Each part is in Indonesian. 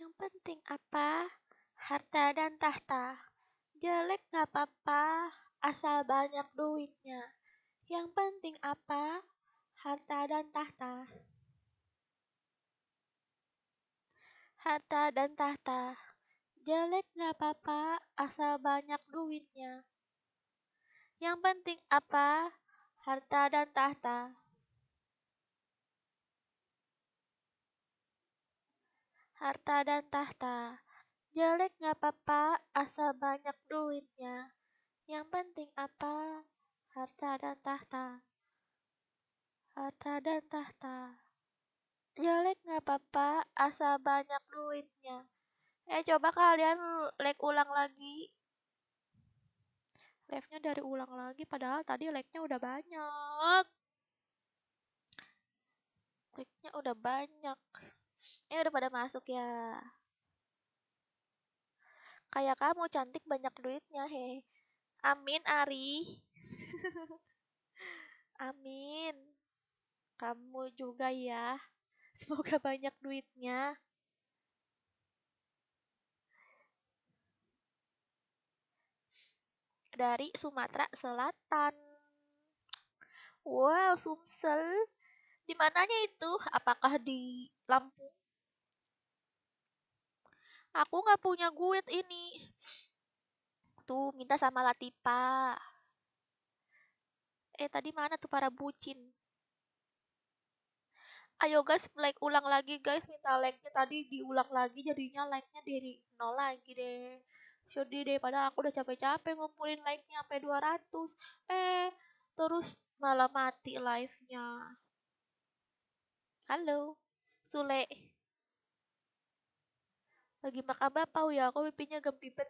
Yang penting apa? Harta dan tahta. Jelek gak apa-apa, asal banyak duitnya. Yang penting apa? Harta dan tahta. Harta dan tahta. Jelek gak apa-apa, asal banyak duitnya. Yang penting apa? Harta dan tahta. Harta dan tahta. Jelek gak apa-apa, asal banyak duitnya. Yang penting apa? Harta dan tahta. Harta dan tahta. Jelek gak apa-apa, asal banyak duitnya. Coba kalian like ulang lagi. Live-nya dari ulang lagi, padahal tadi like-nya udah banyak. Like-nya udah banyak. Udah pada masuk ya. Kayak kamu cantik banyak duitnya, he. Amin, Ari. Amin. Kamu juga ya. Semoga banyak duitnya. Dari Sumatera Selatan. Wow, Sumsel. Di mananya itu? Apakah di Lampung? Aku nggak punya duit ini. Tuh, minta sama Latipa. Tadi mana tuh para bucin? Ayo guys, like ulang lagi guys. Minta like-nya tadi diulang lagi. Jadinya like-nya dari nol lagi deh. Sedih deh, padahal aku udah capek-capek ngumpulin like-nya sampai 200. Terus malah mati live-nya. Halo, Sule. Lagi makan bapau ya, aku pipinya gempibet.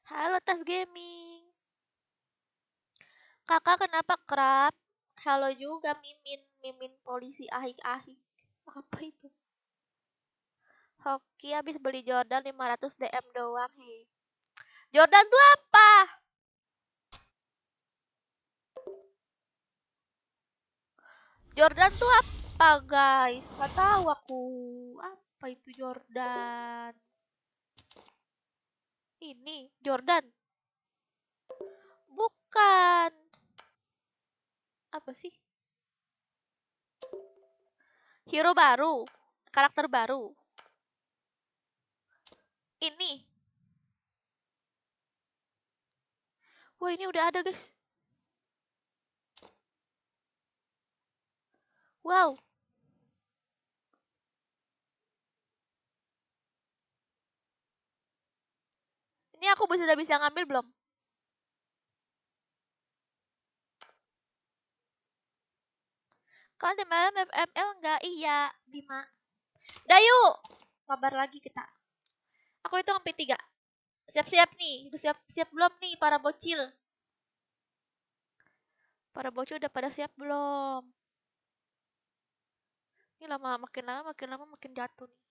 Halo, Tas Gaming. Kakak kenapa kerap? Halo juga Mimin, Mimin polisi ahik-ahik. Apa itu? Hoki habis beli Jordan 500 DM doang, he. Jordan tuh apa? Jordan tuh apa, guys? Gak tahu aku. Apa itu Jordan? Ini Jordan. Bukan. Apa sih? Hero baru. Karakter baru. Ini. Wah, ini udah ada, guys. Wow. Ini aku sudah bisa ngambil belum? Kalau tim FML enggak? Iya, Bima. Dah yuk. Kabar lagi kita. Aku itu sampai 3. Siap-siap nih. Udah siap-siap belum nih para bocil? Para bocil udah pada siap belum? Ini makin lama makin jatuh nih.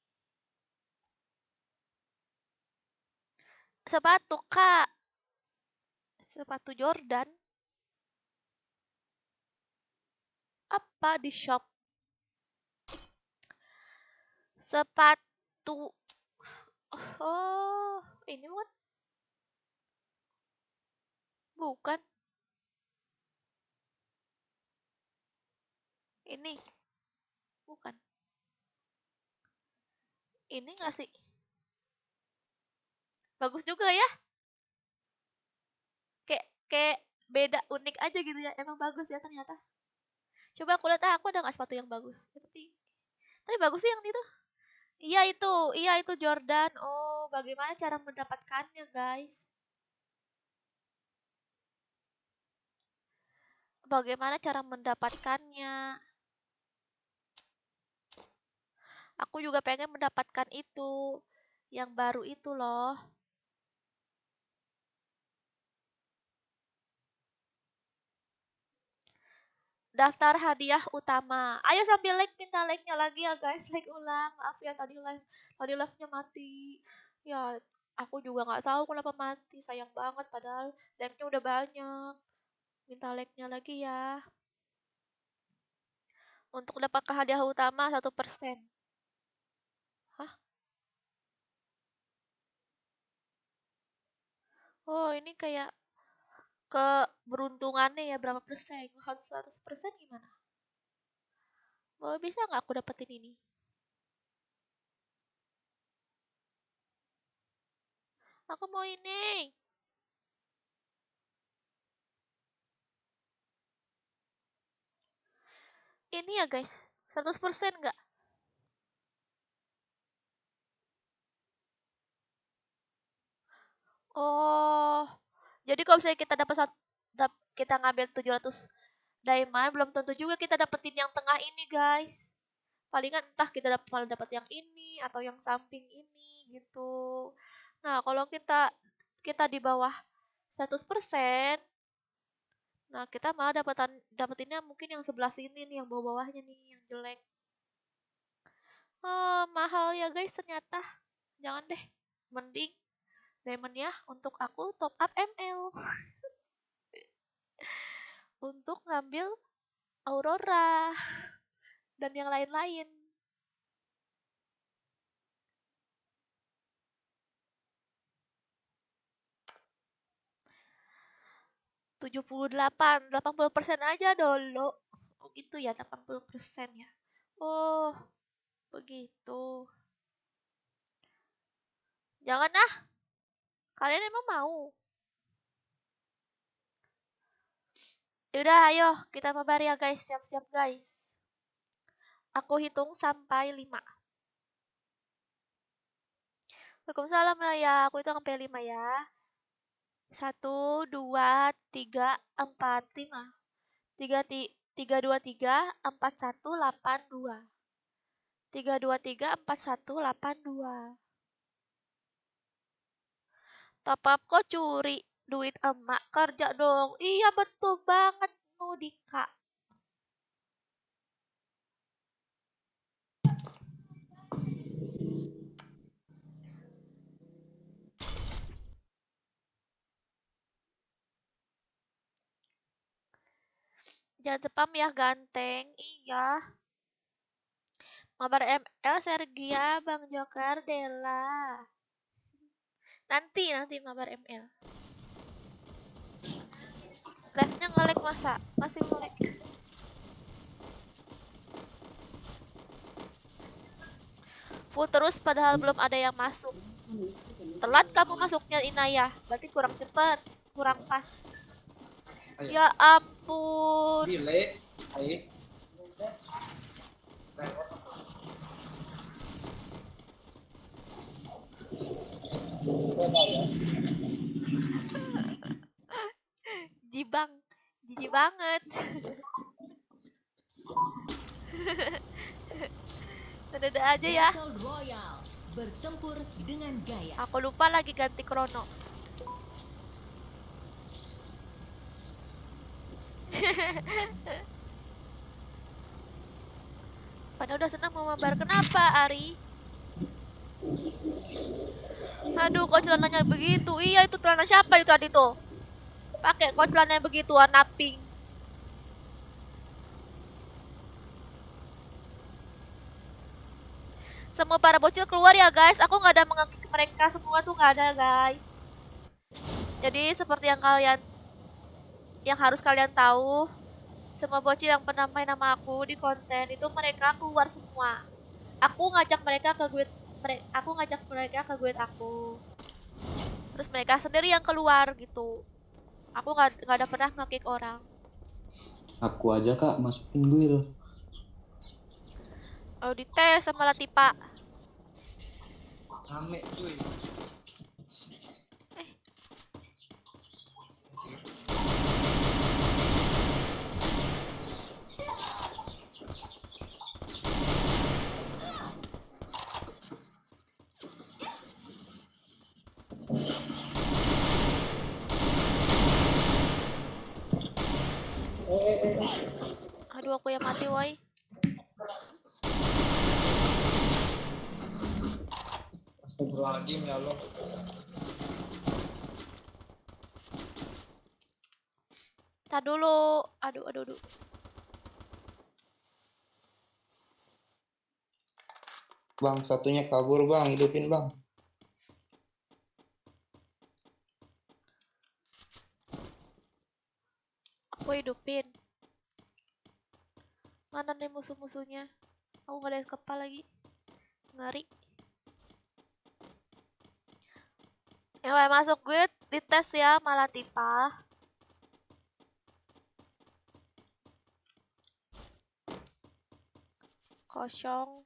Sepatu, Kak. Sepatu Jordan. Apa di shop? Sepatu. Oh, ini bukan? Bukan. Ini. Bukan. Ini nggak sih? Bagus juga ya. Kayak beda unik aja gitu ya. Emang bagus ya ternyata. Coba aku lihat aku ada nggak sepatu yang bagus. Tapi bagus sih yang itu. Iya itu Jordan. Oh, bagaimana cara mendapatkannya, guys? Bagaimana cara mendapatkannya? Aku juga pengen mendapatkan itu. Yang baru itu loh. Daftar hadiah utama. Ayo sambil like, minta like-nya lagi ya guys. Like ulang. Maaf ya tadi live-nya mati. Ya, aku juga nggak tahu kenapa mati. Sayang banget padahal like-nya udah banyak. Minta like-nya lagi ya. Untuk dapatkan hadiah utama 1%. Hah? Oh, ini kayak keberuntungannya ya berapa persen? Harus 100% gimana? Oh, bisa nggak aku dapetin ini? Aku mau ini. Ini ya guys, 100% nggak? Oh, jadi kalau misalnya kita kita ngambil 700 diamond, belum tentu juga kita dapetin yang tengah ini guys. Palingan entah kita malah dapat yang ini atau yang samping ini gitu. Nah, kalau kita kita di bawah 100%, nah kita malah dapetinnya mungkin yang sebelah sini nih, yang bawah-bawahnya nih, yang jelek. Oh, mahal ya guys ternyata. Jangan deh. Mending diamond ya untuk aku top up ML. Untuk ngambil Aurora dan yang lain-lain. 78, 80% aja dulu. Oh gitu ya, 80% ya. Oh, begitu. Jangan ah, kalian emang mau? Yaudah, ayo kita mabar ya guys, siap-siap guys. Aku hitung sampai 5. Waalaikumsalam lah ya, aku hitung sampai 5 ya. 1, 2, 3, 4, 5. 3, 2, 3, 4, 1, 8, 2. 3, 2, 3, 4, 1, 8, 2. Top up kok curi duit emak, kerja dong. Iya betul banget Nudika. Jangan spam ya ganteng. Iya. Mabar ML Sergia, Bang Joker, Dela. Nanti mabar ML. Live-nya nge-lag masa? Masih nge-lag. Full terus padahal belum ada yang masuk. Telat kamu masuknya Inayah. Berarti kurang cepat, kurang pas. Ya ampun. Jibang. Jijik banget. Ada aja ya. Bertempur dengan gaya. Aku lupa lagi ganti krono. Padahal udah senang mau mabar. Kenapa, Ari? Aduh, kok celananya begitu? Iya, itu celana siapa itu tadi tuh? Pakai kok celananya begitu warna pink. Semua para bocil keluar ya, guys. Aku nggak ada mengakui mereka semua tuh nggak ada, guys. Jadi seperti yang harus kalian tahu, semua bocil yang pernah main sama aku di konten itu mereka keluar semua. Aku ngajak mereka ke guild aku. Terus mereka sendiri yang keluar gitu. Aku nggak ada pernah nge-kick orang. Aku aja kak masukin guild. Kalau dites sama Latipa. Rame cuy. Aduh, aku yang mati, woi. Astagfirullahaladzim ya Allah. Tar dulu. Aduh. Bang, satunya kabur bang, hidupin bang. Aku hidupin. Mana nih musuh-musuhnya? Aku gak ada kepala lagi. Ngeri. Yang masuk gue dites ya, malah tipa. Kosong.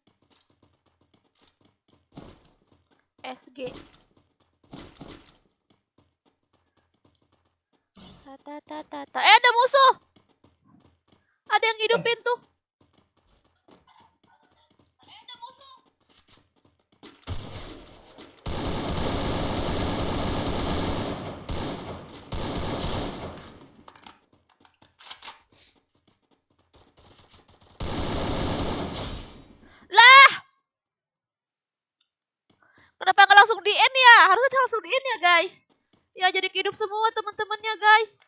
SG. Tata. Ada musuh. Ada yang hidupin tuh. Lah, kenapa nggak langsung di end ya? Harusnya langsung di end ya guys. Ya jadi hidup semua teman-temannya guys.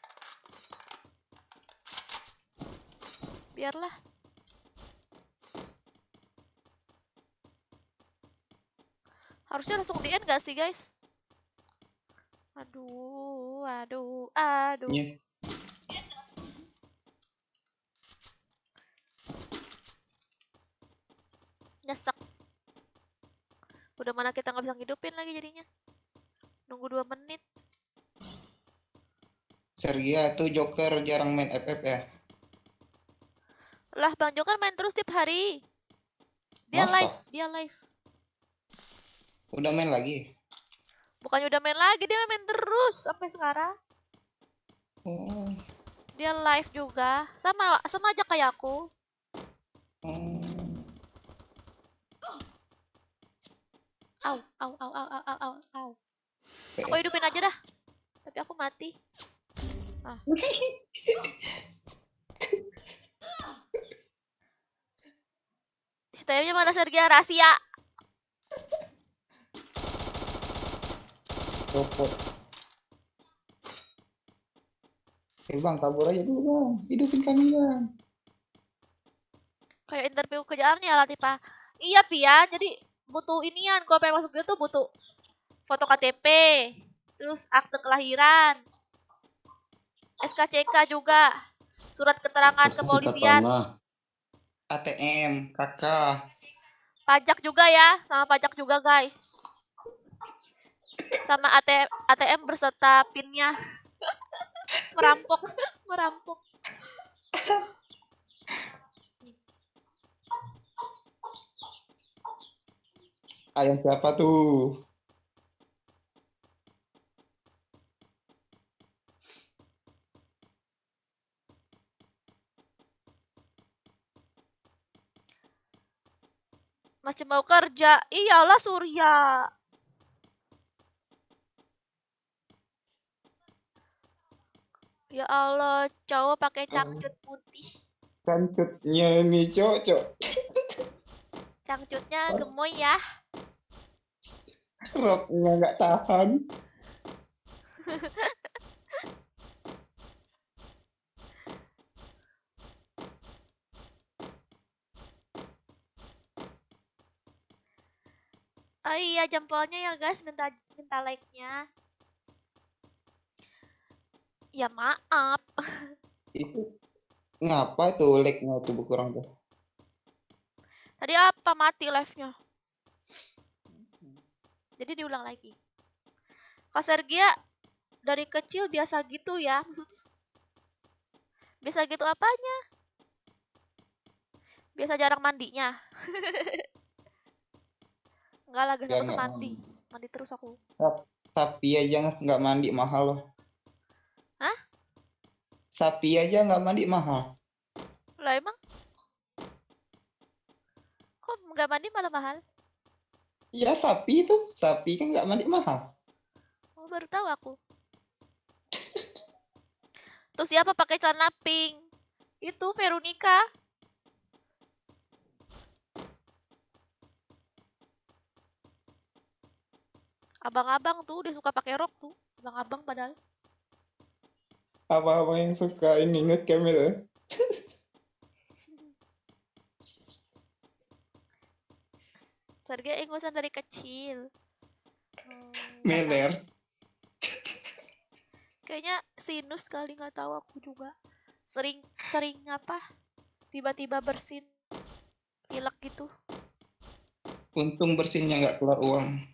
Biarlah. Harusnya langsung di end gak sih guys? Aduh. Yes. Nyesek. Udah mana kita nggak bisa ngidupin lagi jadinya. Nunggu 2 menit. Sergia tuh Joker jarang main FF ya. Lah Bang Joker main terus tiap hari. Dia Masa? live. Udah main lagi? Bukannya udah main lagi, dia main terus sampai sekarang. Oh. Dia live juga. Sama aja kayak aku. Au. Aku hidupin aja dah. Tapi aku mati. Ah. Sistemnya mana Sergia rahasia. Copot. Bang, kabur aja dulu bang. Hidupin kami bang. Kayak interview kerjaannya lah tipe. Iya Pian, jadi butuh inian. Kalau pengen masuk gitu butuh foto KTP, terus akte kelahiran, SKCK juga, surat keterangan kepolisian, ATM, kakak. pajak juga ya, sama pajak juga guys. Sama ATM berserta pinnya. Merampok. Ayam siapa tuh? Masih mau kerja? Iyalah Surya. Ya Allah, cowok pakai cangcut putih. Cangcutnya nih cocok. Cangcutnya gemoy ya. Roknya nggak tahan. Oh iya, jempolnya ya guys, minta like-nya. Ya maaf. Itu ngapa tuh lag-nya tuh berkurang tuh? Tadi apa mati live-nya? Jadi diulang lagi. Kak Sergia dari kecil biasa gitu ya, maksudnya. Biasa gitu apanya? Biasa jarang mandinya. Enggak lah guys, Biar aku tuh nggak mandi. Mandi terus aku. Sapi aja nggak mandi mahal loh. Hah? Sapi aja nggak mandi mahal. Lah emang? Kok nggak mandi malah mahal? Ya sapi kan nggak mandi mahal. Oh, baru tahu aku. Tuh siapa pakai celana pink? Itu Veronica. Abang-abang tuh dia suka pakai rok tuh. Abang-abang padahal. Apa-apa yang suka ini ngecam itu. Sergei ingusan dari kecil. Nggak tahu. Meler. Kayaknya sinus kali, nggak tahu aku juga. Sering apa? Tiba-tiba bersin pilek gitu. Untung bersinnya nggak keluar uang.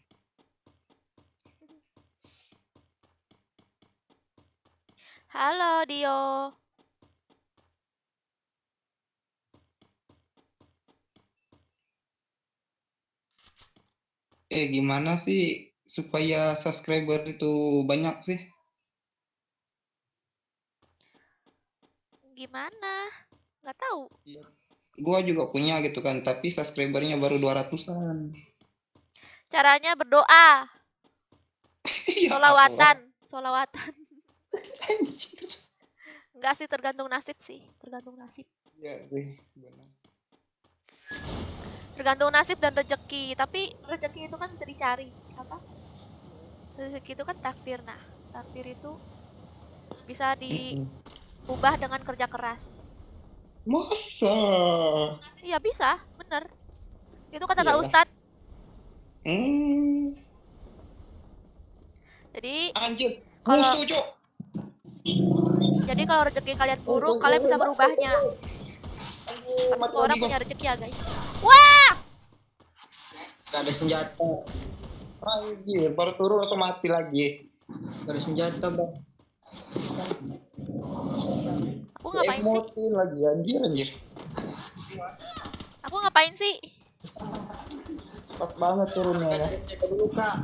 Halo Dio. Gimana sih supaya subscriber itu banyak sih? Gimana? Nggak tahu. Gua juga punya gitu kan, tapi subscribernya baru 200-an. Caranya berdoa. Ya Solawatan. Allah. Solawatan. Anjir. Enggak sih, tergantung nasib sih. Tergantung nasib. Ya sih, benar. Tergantung nasib dan rezeki. Tapi rezeki itu kan bisa dicari. Apa? Rezeki itu kan takdir. Nah, takdir itu bisa diubah dengan kerja keras. Masa? Iya bisa, bener. Itu kata Kak Iyalah. Ustadz. Hmm, Jadi anjir. kalau Setuju. jadi kalau rezeki kalian buruk, kalian bisa merubahnya. Tapi Mati semua orang lagi gua. punya rezeki ya guys. Wah! Gak ada senjata. Anjir, baru turun langsung mati lagi. Gak ada senjata, Bang. Aku ngapain sih? Emotin lagi, anjir. Aku ngapain sih? Pas banget turunnya ya. Cek dulu, Kak.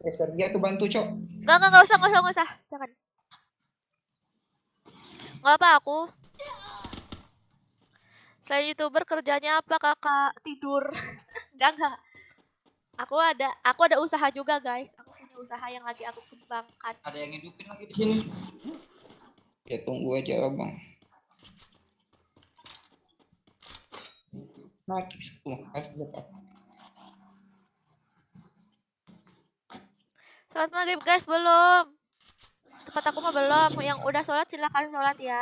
Sergei tuh bantu, Cok. Enggak usah. Jangan. Enggak apa aku. Selain YouTuber kerjanya apa kakak? Tidur. Enggak. Aku ada usaha juga guys. Aku punya usaha yang lagi aku kembangkan. Ada yang hidupin lagi di sini. Ya tunggu aja, Bang. Nah, Sholat maghrib guys belum. Tempat aku mah belum. Yang udah sholat silakan sholat ya.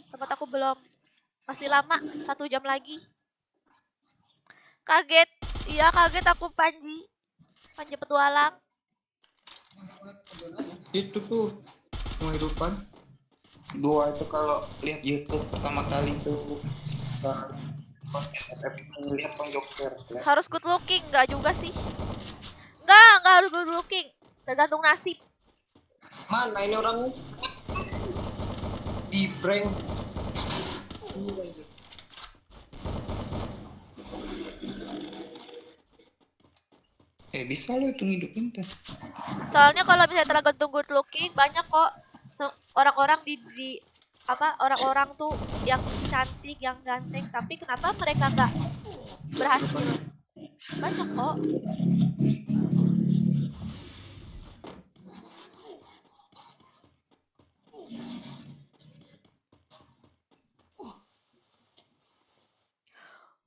Tempat aku belum. Masih lama, 1 jam lagi. Kaget. Iya kaget aku Panji petualang. Itu tuh kehidupan. Gua itu kalau lihat YouTube pertama kali tuh lihat Bang Joker. Harus good looking enggak juga sih? Enggak harus good looking. Tergantung nasib. Mana ini orangnya? Di prank. Bisa lo itu ngidupin tuh. Soalnya kalau misalnya tergantung good looking banyak kok orang-orang di apa orang-orang tuh yang cantik, yang ganteng, tapi kenapa mereka nggak berhasil? Banyak kok.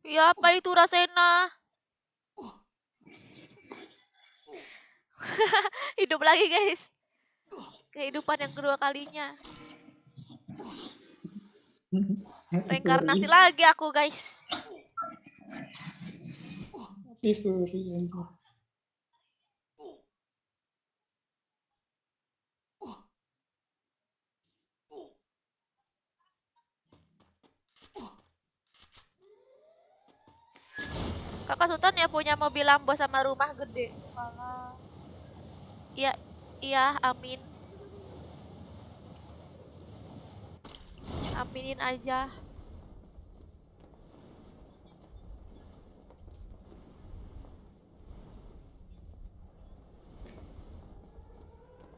Ya apa itu Rasena? Hidup lagi guys. Kehidupan yang kedua kalinya. Reinkarnasi lagi aku guys. Suri. Kakak Sultan ya punya mobil Lambo sama rumah gede. Malah. Iya, amin. Aminin aja.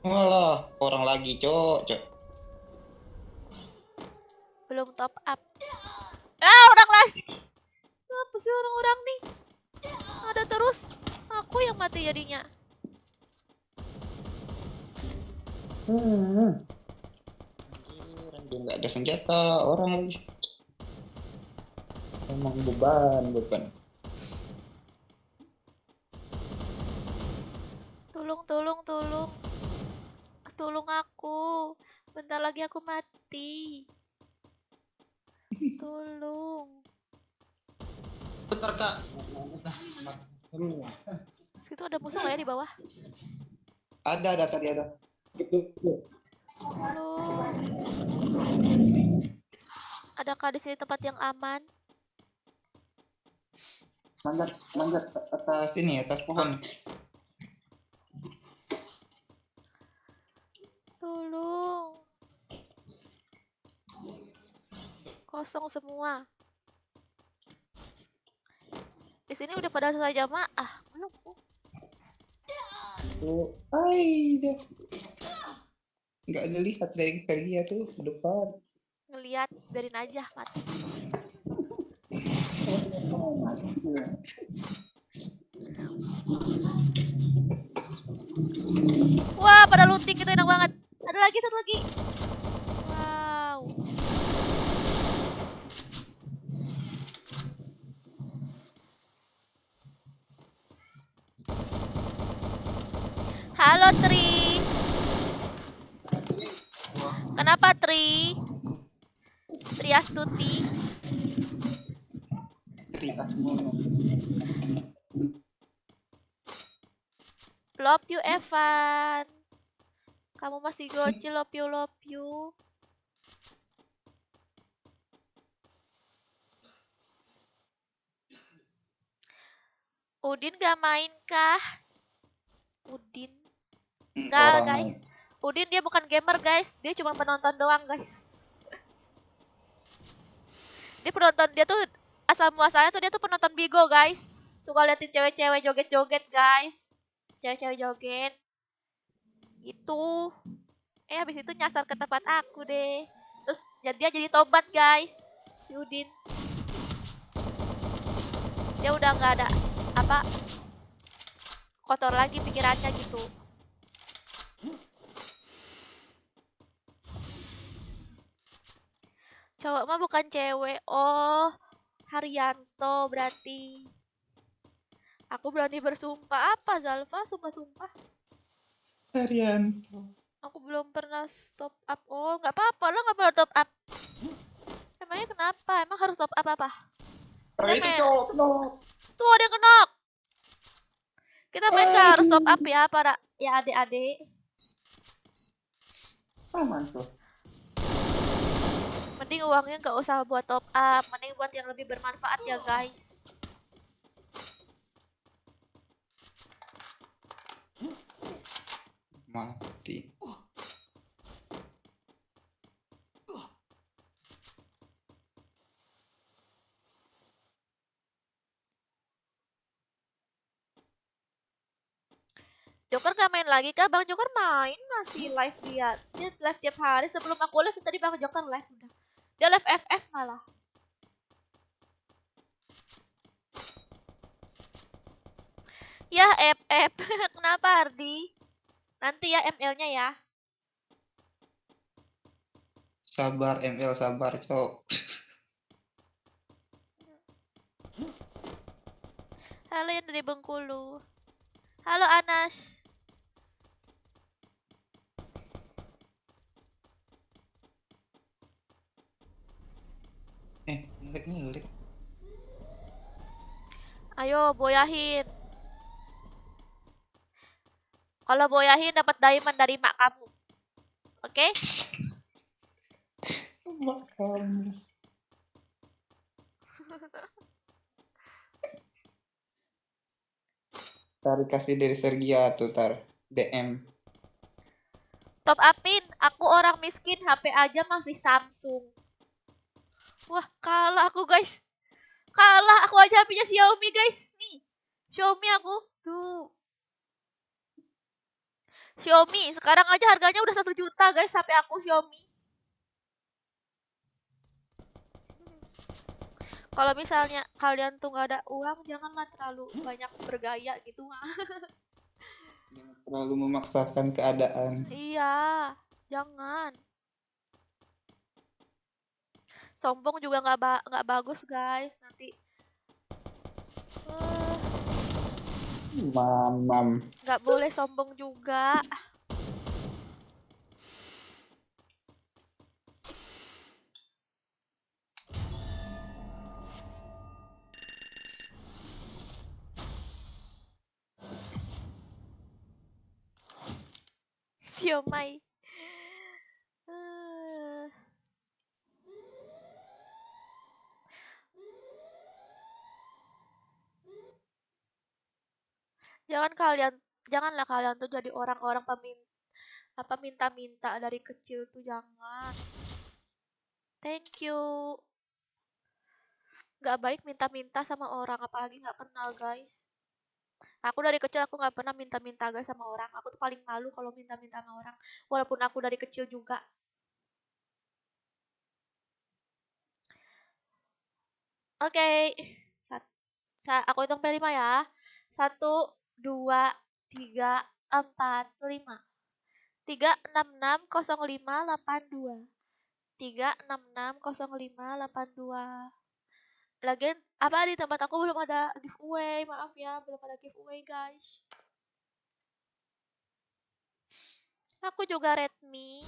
Walah, orang lagi, Cok. Belum top up. Orang lagi. Apa sih orang-orang nih? Ada terus. Aku yang mati jadinya. Anjir, nggak ada senjata orang lagi. Emang beban. Tolong. Tolong aku. Bentar lagi aku mati. Tolong. Bentar, Kak. Semua. Situ ada musuh nggak ya di bawah? Ada tadi ada. Halo. Adakah di sini tempat yang aman? Manjat atas ini, atas pohon. Tolong. Kosong semua. Di sini udah pada selesai jamaah. Belum. Oh, ay, deh. Nggak ada lihat dari Sergia tuh ke depan. Ngeliat, biarin aja mati. Wah, pada looting itu enak banget. Ada lagi, satu lagi. Wow. Halo Tri. Kenapa Tri? Tri Astuti. Love you Evan. Kamu masih gocil, love you, love you. Udin gak main kah? Udin. Enggak Orang guys. Udin dia bukan gamer guys. Dia cuma penonton doang guys. Dia penonton, dia tuh asal muasalnya tuh dia tuh penonton Bigo guys. Suka liatin cewek-cewek joget-joget guys. Cewek-cewek joget. Itu. Habis itu nyasar ke tempat aku deh. Terus dia jadi tobat guys. Si Udin. Dia udah nggak ada apa kotor lagi pikirannya gitu. Cowok mah bukan cewek. Oh, Haryanto berarti. Aku berani bersumpah. Apa Zalfa? Sumpah-sumpah. Haryanto. Aku belum pernah stop up. Oh, nggak apa-apa. Lo nggak perlu top up. Emangnya kenapa? Emang harus top up apa? Itu cowok. Tuh ada yang kenok. Kita main nggak harus top up ya para ya adik-adik. Aman tuh. Mending uangnya nggak usah buat top up. Mending buat yang lebih bermanfaat ya guys. Mati. Joker gak main lagi kah? Bang Joker main, masih live dia. Dia live tiap hari. Sebelum aku live tadi Bang Joker live udah. Dia live FF malah. Ya FF. Kenapa Ardi? Nanti ya ML-nya ya. Sabar ML, sabar cok. Halo yang dari Bengkulu. Halo Anas. Ngelik. Ayo boyahin. Kalau boyahin dapat diamond dari mak kamu. Oke? Makan. Tarik kasih dari Sergia tuh tar DM. Top upin, aku orang miskin, HP aja masih Samsung. Wah, kalah aku guys. Kalah, aku aja HP-nya Xiaomi guys. Nih, Xiaomi aku. Tuh. Xiaomi, sekarang aja harganya udah 1 juta guys HP aku Xiaomi. Kalau misalnya kalian tuh nggak ada uang, janganlah terlalu banyak bergaya gitu. Jangan terlalu memaksakan keadaan. Iya, jangan. Sombong juga nggak bagus guys. Nanti Mamam. nggak boleh sombong juga. siomay. Eh, janganlah kalian tuh jadi orang-orang minta-minta dari kecil tuh jangan. Thank you. Gak baik minta-minta sama orang, apalagi nggak kenal guys. Aku dari kecil aku nggak pernah minta-minta guys sama orang. Aku tuh paling malu kalau minta-minta sama orang. Walaupun aku dari kecil juga. Oke. Aku hitung sampai 5 ya. 1, 2, 3, 4, 5. 3660582. 3660582. Lagian apa di tempat aku belum ada giveaway, maaf ya, belum ada giveaway guys. Aku juga Redmi.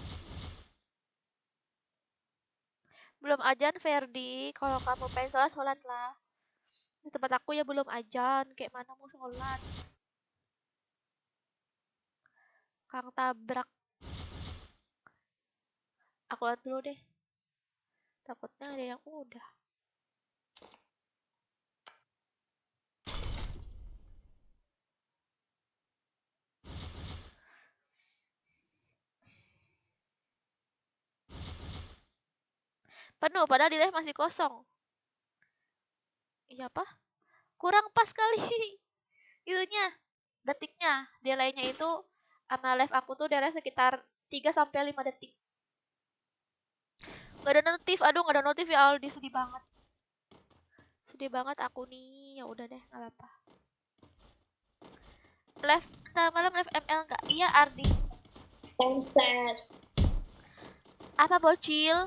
Belum ajan Ferdi, kalau kamu pengen sholat lah. Di tempat aku ya belum ajan, kayak mana mau sholat. Kang tabrak. Aku lihat dulu deh. Takutnya ada yang udah. Penuh, padahal di live masih kosong. Iya apa? Kurang pas kali. Itunya, detiknya. Delay-nya itu sama live aku tuh delay sekitar 3-5 detik. Gak ada notif, aduh gak ada notif ya Aldi, sedih banget. Sedih banget aku nih, ya udah deh, gak apa-apa. Live, ntar malam live ML nggak? Iya Ardi. Konser. Apa bocil?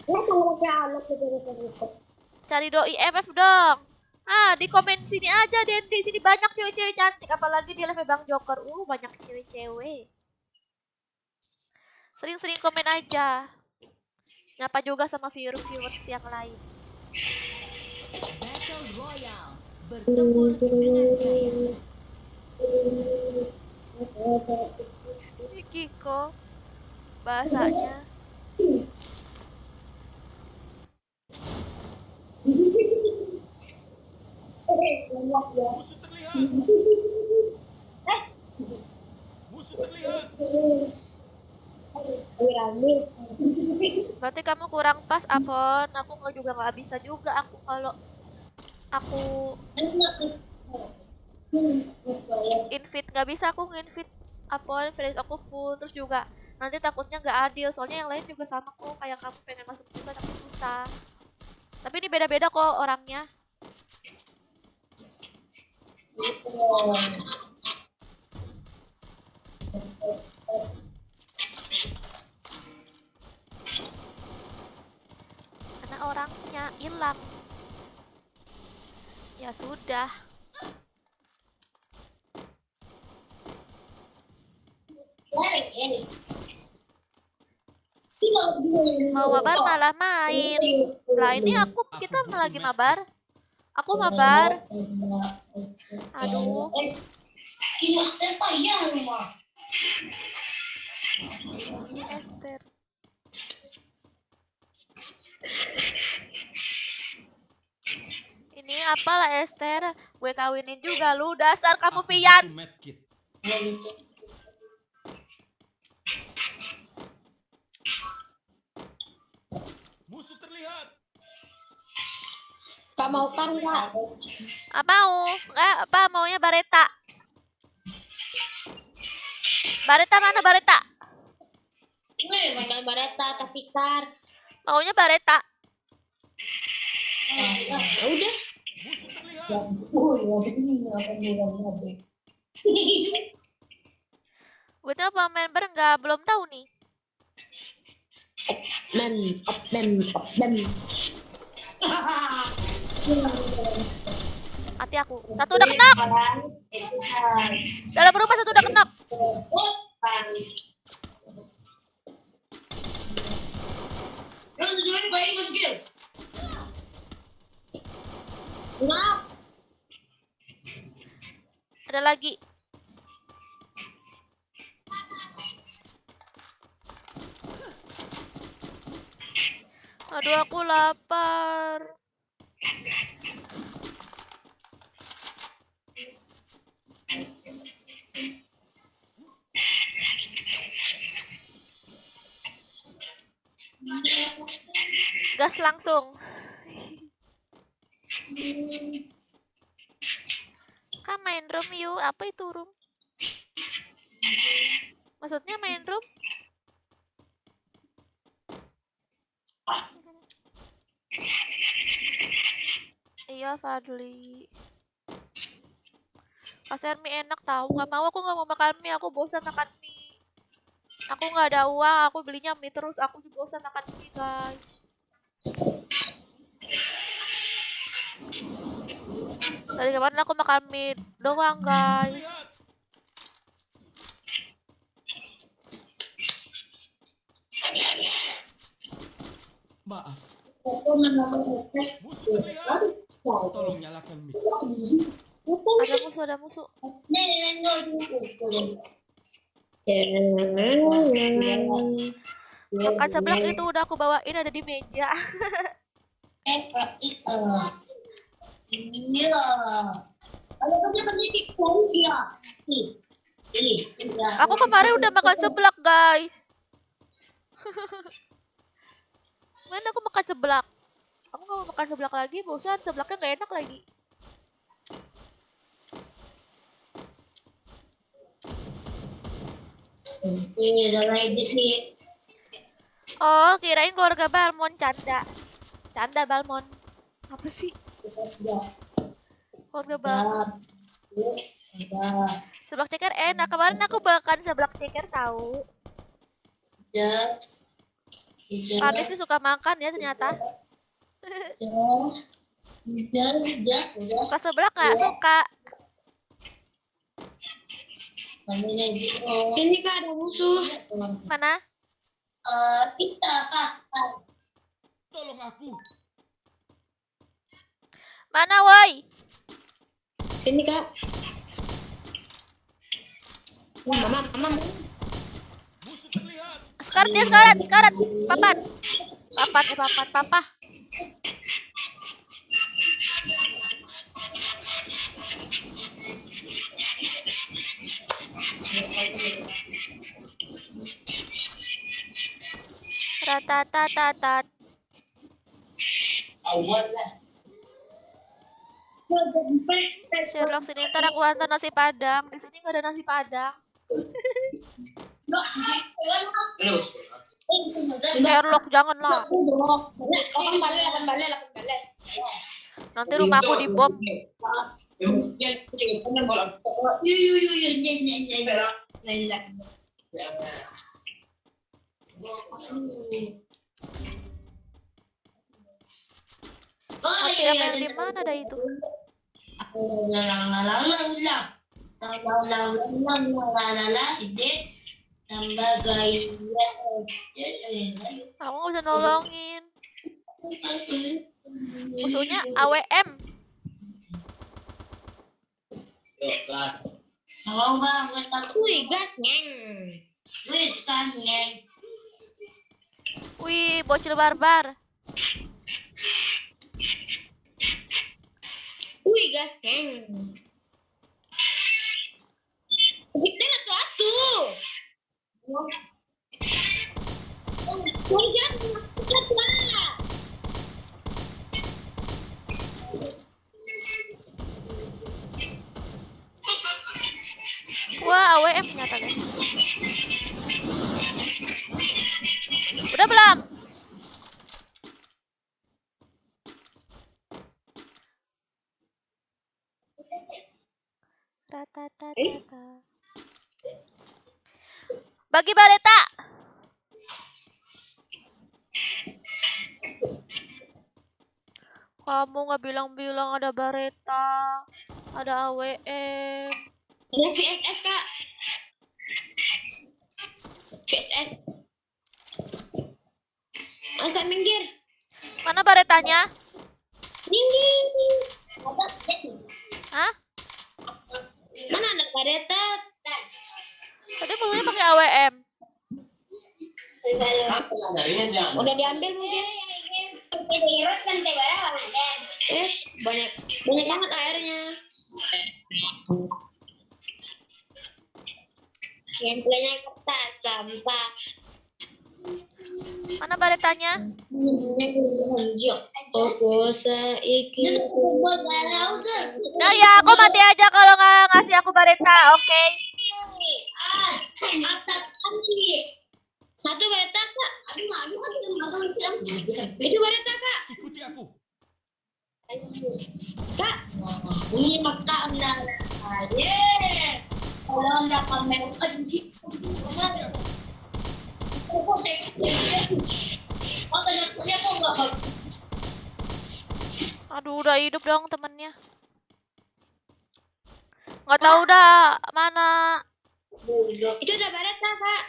Nah, kalau pakai anak gitu. Cari doi FF dong. Ah, di komen sini aja Dendi, sini banyak cewek-cewek cantik, apalagi di live Bang Joker. Banyak cewek-cewek. Sering-sering komen aja. Nyapa juga sama viewers yang lain. Battle Royale. Bertempur dengan gaya. Kiko bahasanya. Musuh terlihat. Musuh terlihat. Berarti kamu kurang pas, Apon. Aku juga nggak bisa juga. Aku kalau aku invite nggak bisa, aku nginvite Apon, friends aku full, terus juga nanti takutnya nggak adil. Soalnya yang lain juga sama kok, kayak kamu pengen masuk juga tapi susah. Tapi ini beda-beda kok orangnya. Karena orangnya hilang. Ya sudah. Mau mabar malah main. Lah ini kita lagi mabar. Aku mabar. Aduh. Ini Esther. Ini apalah Esther? Gue kawinin juga lu, dasar kamu pian. Musuh terlihat. Kak mau kan nggak? Mau? Enggak, apa maunya Bareta? Bareta mana Bareta? Mana Bareta tapi Kar. Maunya Bareta. Ya udah. Musuh terlihat. Gue tuh apa member nggak, belum tahu nih. Mem. Mati aku. Satu udah kena. Dalam rumah satu udah kena. Ada lagi. Aduh, aku lapar. Gas langsung. Kak, main room yuk. Apa itu room? Maksudnya main room? Iya, Fadli. Kasihan mie enak tahu. Nggak mau, aku nggak mau makan mie. Aku bosan makan mie. Aku nggak ada uang. Aku belinya mie terus. Aku juga bosan makan mie, guys. Tadi kemarin aku makan mie doang, guys. Terlihat. Maaf, musuh terlihat. Tolong nyalakan mic. Ada musuh. Makan seblak itu udah aku bawain, ada di meja. Aku kemarin udah makan seblak, guys. Mana aku makan seblak? Aku nggak mau makan seblak lagi, bosan. Seblaknya nggak enak lagi. Oh, kirain keluarga Balmon, canda. Canda Balmon. Apa sih? Keluarga Balmon. Seblak ceker enak. Kemarin aku makan seblak ceker tahu. Panis sih suka makan ya ternyata. Suka seblak nggak? Suka. Sini Kak, ada musuh. Mana? Tolong aku. Mana, woi? Sini Kak. Mama. Musuh terlihat. Sekarat dia, sekarat. Papan. Papa. Ratatatat. Sherlock, sini ntar aku antar nasi padang. Di sini nggak ada nasi padang. Sherlock, janganlah. Lapan balik. Nanti rumahku dibom. Mati Amel di mana dah itu? Aku nggak bisa nolongin. Musuhnya AWM. Wih, gas ngeng. Wih, bocil barbar. Wih, gas ngeng. Kita satu. Wah, AWM ternyata, guys. Udah belum? Ratatatata. Bagi Bareta. Kamu nggak bilang-bilang ada Bareta, ada AWM. Ada VSS Kak. VSS. Agak minggir. Mana Baretanya? Minggir. Hah? Mana ada kereta? Tadi musuhnya pakai AWM. Udah diambil mungkin. Banyak banget airnya. Gameplaynya kertas sampah. Mana baretanya? Fokus iki. Nah ya, aku mati aja kalau nggak ngasih aku bareta, oke? Satu bareta kak. Itu bareta kak. Ikuti aku. Kak. Ini makan dan kalau nggak pamer aja. Aduh, udah hidup dong temennya. Nggak tahu dah mana. Itu udah bareta kak.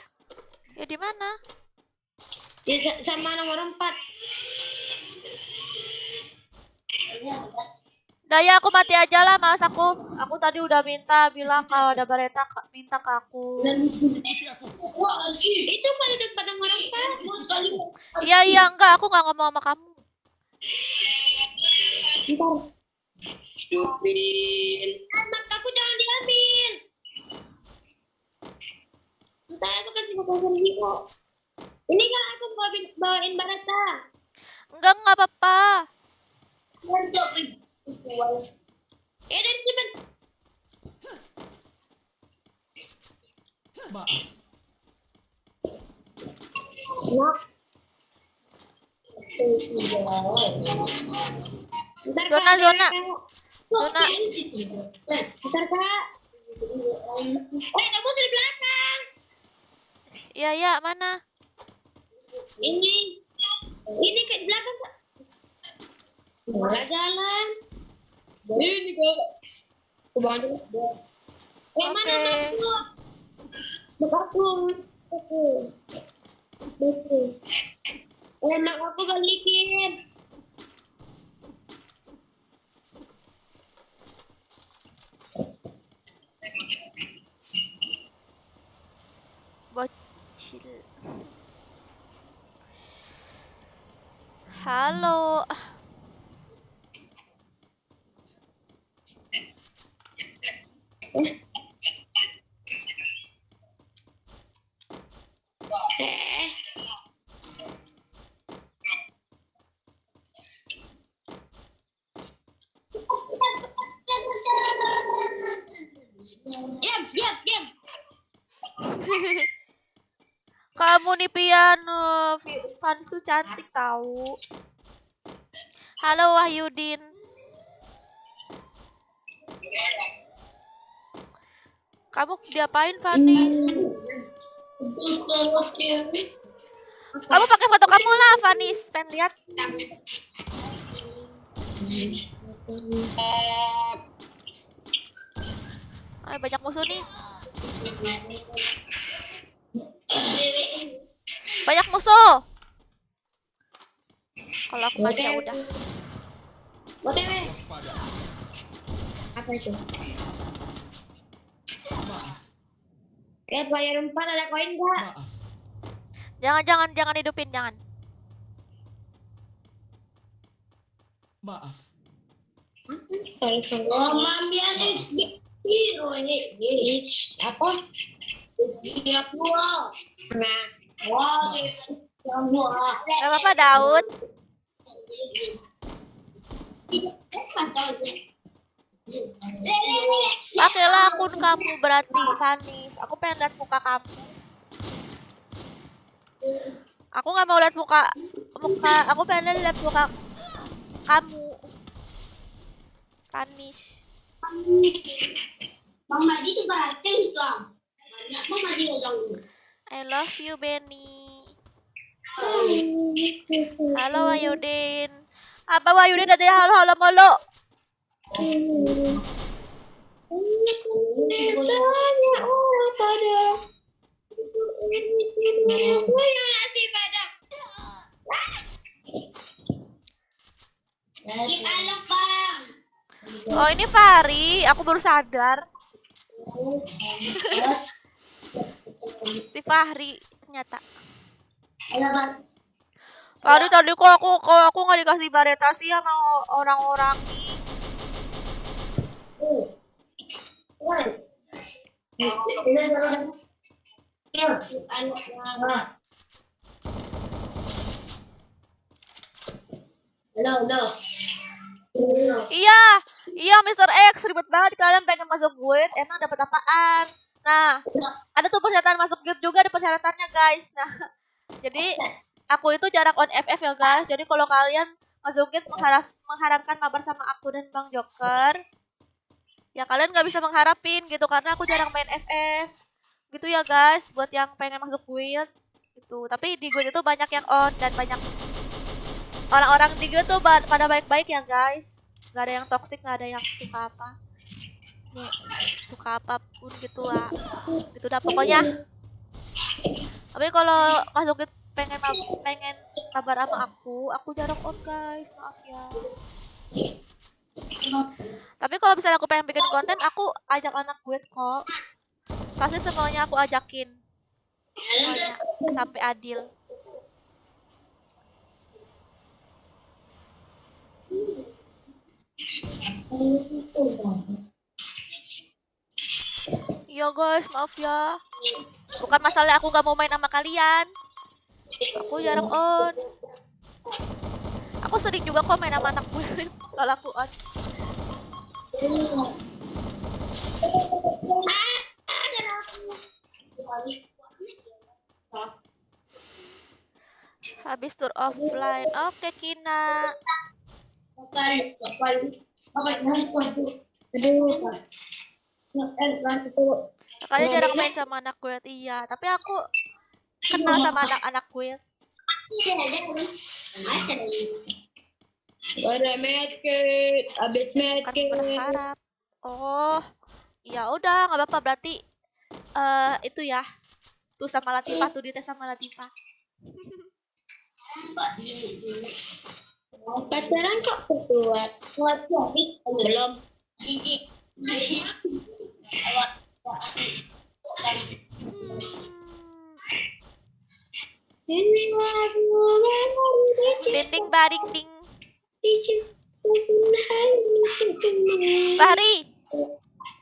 Ya di mana? Sama nomor 4. Daya aku mati aja lah, males aku. Aku tadi udah bilang kalau ada bareta minta ke aku. Ikuti aku. Itu pada dekat nomor 4. Iya enggak, aku nggak ngomong sama kamu. Stupid. Makaku jangan diambil. Ntar aku kasih makanan kok. Ini kan aku bawain barata. Enggak apa-apa. Dan cepet. Maaf. Ntar Zona. Zona. Zona. Ntar kak. Kamu di belakang. Iya, mana? Ini ke belakang kak. Mulai jalan. Ini kak. Mana anakku? Mak aku balikin. Bocil. Halo. Diam. Kamu nih piano, fans tuh cantik tahu. Halo Wahyudin. Kamu diapain, Vanis? Kamu pakai foto kamu lah, Vanis. Pengen lihat. Ay, banyak musuh nih. Banyak musuh. Kalau aku mati ya udah. OTW. Waspada. Apa itu? Maaf. Ya player 4 ada koin enggak? Maaf. Jangan hidupin, jangan. Maaf. Sorry. Oh, mami ada hero ini. Apa? Siap gua. Nah, Wah, semua. Gak apa-apa, Daud. Pakailah akun kamu berarti, Vanis. Aku pengen lihat muka kamu. Aku nggak mau lihat muka. Aku pengen lihat muka kamu, Vanis. Mama di itu berarti Islam. Mama di ulang. I love you, Benny. Halo Wahyudin. Apa Wahyudin dari halo mulu? tanya orang pada. Ayo nasi pada. Alok bang. Oh ini Fari, aku baru sadar. Si Fahri ternyata. Alamat. Fahri tadi kok aku nggak dikasih bareta sih sama orang-orang nih. Halo. Iya Mr. X, ribet banget kalian pengen masuk guild, emang dapat apaan? Nah, ada tuh persyaratan masuk guild juga, ada persyaratannya guys. Nah, jadi aku itu jarang on FF ya guys. Jadi kalau kalian masuk guild mengharapkan mabar sama aku dan Bang Joker, ya kalian nggak bisa mengharapin gitu karena aku jarang main FF. Gitu ya guys, buat yang pengen masuk guild itu. Tapi di guild itu banyak yang on dan banyak orang-orang di guild tuh pada baik-baik ya guys. Gak ada yang toxic, gak ada yang suka apa. Nih, suka apapun gitu lah. Gitu dah pokoknya. Tapi kalau masuk guild pengen kabar sama aku jarang on guys, maaf ya. Tapi kalau misalnya aku pengen bikin konten, aku ajak anak guild kok. Pasti semuanya aku ajakin. Semuanya sampai adil. Iya guys, maaf ya. Bukan masalah aku gak mau main sama kalian. Aku jarang on. Aku sering juga kok main sama anak gue kalau aku on. Habis tour offline. Oke, Kina. Makanya jarang main sama anak gue. Iya, tapi aku kenal sama anak-anak gue. Ada medkit, abis Kan medkit. berharap. Oh, ya udah, nggak apa-apa berarti. Itu ya. Tuh sama Latifah, tuh dites sama Latifah. Pacaran kok kuat? Kuat belum. Ini Dinding baring ding. Fahri,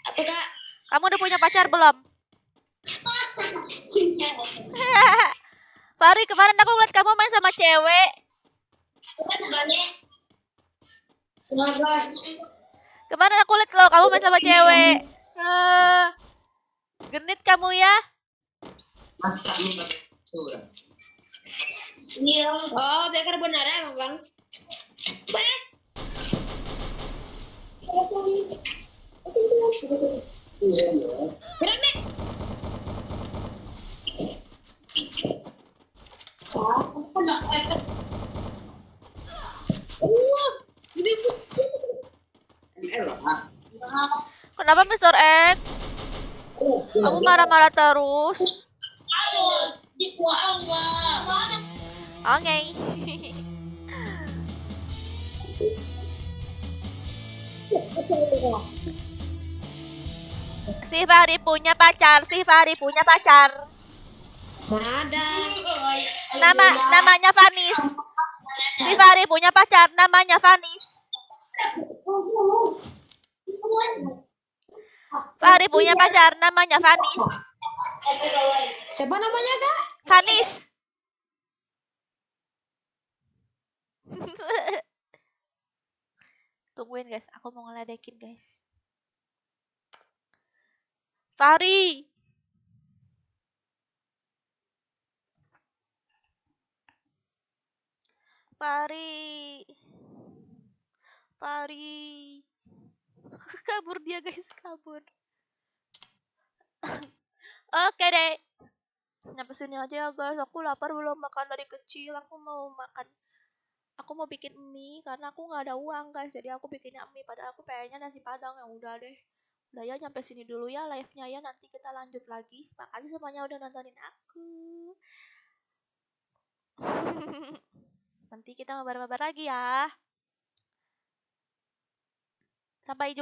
apa kak? kamu udah punya pacar belum? Fahri, kemarin aku ngeliat kamu main sama cewek. Kemarin aku liat loh kamu main sama cewek. Genit kamu ya. Masa lu nggak curang? Iya. Oh, biar carbonara emang bang. Baik. Berapa? Kenapa Mr. X? Kamu marah-marah terus. Oke. Si Fahri punya pacar. Ada. Namanya Vanis. Si Fahri punya pacar, namanya Vanis. Fahri punya pacar, namanya Vanis. Siapa namanya kak? Vanis. Tungguin guys, aku mau ngeledekin guys. Fahri. Kabur dia guys, kabur. Oke deh. Nyampe sini aja ya guys, aku lapar belum makan dari kecil, aku mau bikin mie karena aku nggak ada uang guys, jadi aku bikinnya mie padahal aku pengennya nasi padang. Ya udah deh, udah ya nyampe sini dulu ya live-nya ya, nanti kita lanjut lagi. Makasih semuanya udah nontonin aku. Nanti kita mabar-mabar lagi ya. Sampai jumpa.